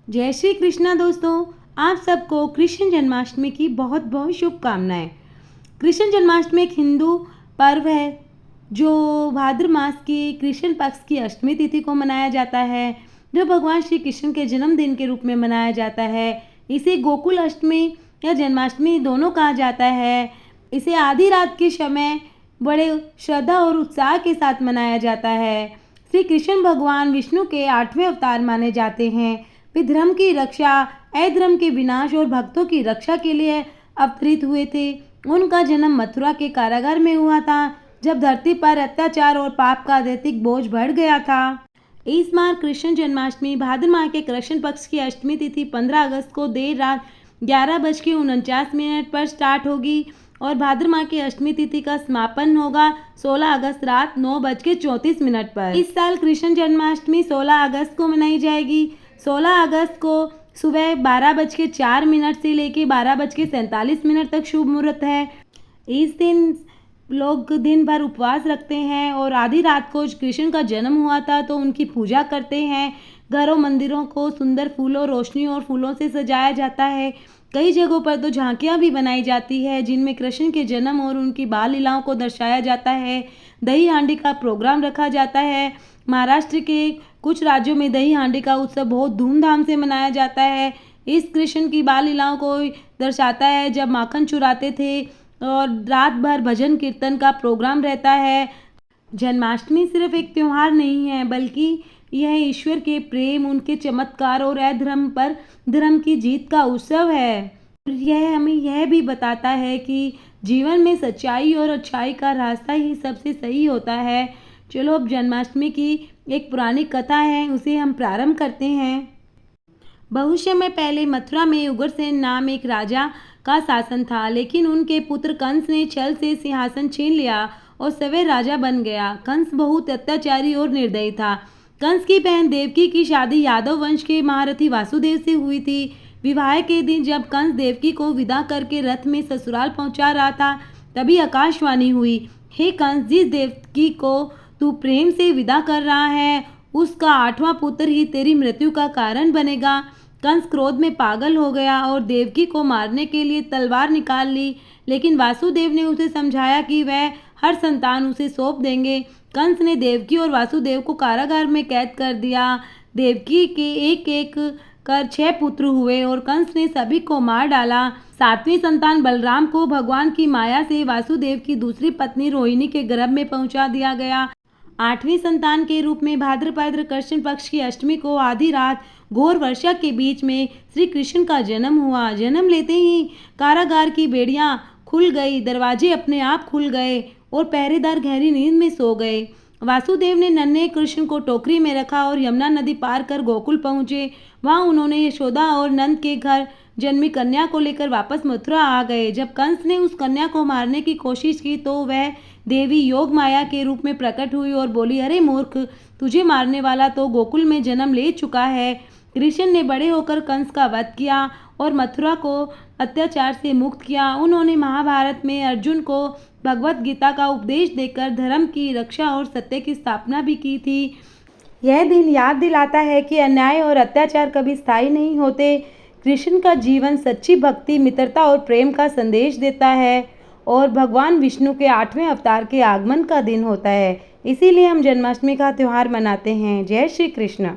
जय श्री कृष्णा दोस्तों, आप सबको कृष्ण जन्माष्टमी की बहुत बहुत शुभकामनाएं। कृष्ण जन्माष्टमी एक हिंदू पर्व है जो भाद्र मास की कृष्ण पक्ष की अष्टमी तिथि को मनाया जाता है, जो भगवान श्री कृष्ण के जन्मदिन के रूप में मनाया जाता है। इसे गोकुल अष्टमी या जन्माष्टमी दोनों कहा जाता है। इसे आधी रात के समय बड़े श्रद्धा और उत्साह के साथ मनाया जाता है। श्री कृष्ण भगवान विष्णु के 8वें अवतार माने जाते हैं। वे धर्म की रक्षा, अधर्म के विनाश और भक्तों की रक्षा के लिए अवतरित हुए थे। उनका जन्म मथुरा के कारागार में हुआ था, जब धरती पर अत्याचार और पाप का अत्यधिक बोझ बढ़ गया था। इस बार कृष्ण जन्माष्टमी भाद्र माह के कृष्ण पक्ष की अष्टमी तिथि 15 अगस्त को देर रात 11:49 पर स्टार्ट होगी और भाद्र माह की अष्टमी तिथि का समापन होगा 16 अगस्त रात 9:34 पर। इस साल कृष्ण जन्माष्टमी 16 अगस्त को मनाई जाएगी। 16 अगस्त को सुबह 12:04 से लेकर 12:47 तक शुभ मुहूर्त है। इस दिन लोग दिन भर उपवास रखते हैं और आधी रात को कृष्ण का जन्म हुआ था तो उनकी पूजा करते हैं। घरों मंदिरों को सुंदर फूलों, रोशनी और फूलों से सजाया जाता है। कई जगहों पर तो झांकियां भी बनाई जाती है जिनमें कृष्ण के जन्म और उनकी बाल लीलाओं को दर्शाया जाता है। दही हांडी का प्रोग्राम रखा जाता है। महाराष्ट्र के कुछ राज्यों में दही हांडी का उत्सव बहुत धूमधाम से मनाया जाता है। इस कृष्ण की बाल लीलाओं को दर्शाता है जब माखन चुराते थे और रात भर भजन कीर्तन का प्रोग्राम रहता है। जन्माष्टमी सिर्फ एक त्योहार नहीं है, बल्कि यह ईश्वर के प्रेम, उनके चमत्कार और अधर्म पर धर्म की जीत का उत्सव है। यह हमें यह भी बताता है कि जीवन में सच्चाई और अच्छाई का रास्ता ही सबसे सही होता है। चलो अब जन्माष्टमी की एक पुरानी कथा है, उसे हम प्रारंभ करते हैं। बहुत समय पहले मथुरा में उग्रसेन नाम एक राजा का शासन था, लेकिन उनके पुत्र कंस ने छल से सिंहासन छीन लिया और सवें राजा बन गया। कंस बहुत अत्याचारी और निर्दयी था। कंस की बहन देवकी की शादी यादव वंश के महारथी वासुदेव से हुई थी। विवाह के दिन जब कंस देवकी को विदा करके रथ में ससुराल पहुंचा रहा था, तभी आकाशवाणी हुई, हे कंस, जिस देवकी को तू प्रेम से विदा कर रहा है उसका 8वां पुत्र ही तेरी मृत्यु का कारण बनेगा। कंस क्रोध में पागल हो गया और देवकी को मारने के लिए तलवार निकाल ली, लेकिन वासुदेव ने उसे समझाया कि वह हर संतान उसे सौंप देंगे। कंस ने देवकी और वासुदेव को कारागार में कैद कर दिया। देवकी के एक एक कर 6 पुत्र हुए और कंस ने सभी को मार डाला। 7वीं संतान बलराम को भगवान की माया से वासुदेव की दूसरी पत्नी रोहिणी के गर्भ में पहुंचा दिया गया। 8वीं संतान के रूप में भाद्रपद कृष्ण पक्ष की अष्टमी को आधी रात घोर वर्षा के बीच में श्री कृष्ण का जन्म हुआ। जन्म लेते ही कारागार की बेड़ियां खुल गई, दरवाजे अपने आप खुल गए और पहरेदार गहरी नींद में सो गए। वासुदेव ने नन्हे कृष्ण को टोकरी में रखा और यमुना नदी पार कर गोकुल पहुंचे। वहां उन्होंने यशोदा और नंद के घर जन्मी कन्या को लेकर वापस मथुरा आ गए। जब कंस ने उस कन्या को मारने की कोशिश की तो वह देवी योग माया के रूप में प्रकट हुई और बोली, अरे मूर्ख, तुझे मारने वाला तो गोकुल में जन्म ले चुका है। कृष्ण ने बड़े होकर कंस का वध किया और मथुरा को अत्याचार से मुक्त किया। उन्होंने महाभारत में अर्जुन को भगवत गीता का उपदेश देकर धर्म की रक्षा और सत्य की स्थापना भी की थी। यह दिन याद दिलाता है कि अन्याय और अत्याचार कभी स्थायी नहीं होते। कृष्ण का जीवन सच्ची भक्ति, मित्रता और प्रेम का संदेश देता है और भगवान विष्णु के 8वें अवतार के आगमन का दिन होता है। इसीलिए हम जन्माष्टमी का त्यौहार मनाते हैं। जय श्री कृष्ण।